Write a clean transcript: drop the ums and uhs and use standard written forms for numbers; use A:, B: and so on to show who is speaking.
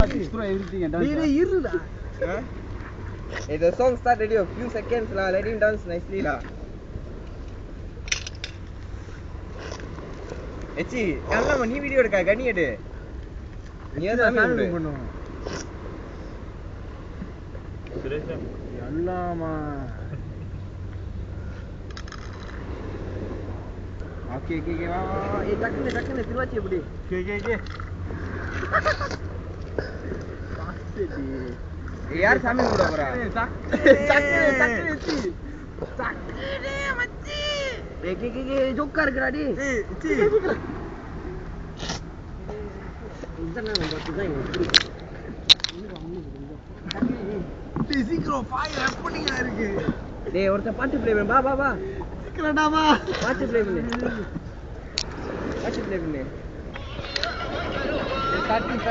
A: Destroy everything and dance.
B: Hey, the song start already a few seconds lah. Let him dance nicely lah. Echi, alla நீ video எடுக்க கனி எடு. நீ சாமி கும்பிடு. Suresh Allama. Okay வா. ஏய் டக்குனு திருவாச்சி எப்படி? கே. பாஸ்டி. यार सामने मुड़ा पड़ा चक्के मच्छी के जोकर कराडी ची इधर ना नंबर तू जाएंगे சீக்கிரம் ஃபயர் ஹேப்பனிங் ஆயிருக்கு டேய் ஒருத்த பாட்டு ப்ளே பண்ணு வா சீக்கிரம்டா வா பாட்டு ப்ளே பண்ணு ஸ்டார்டிங்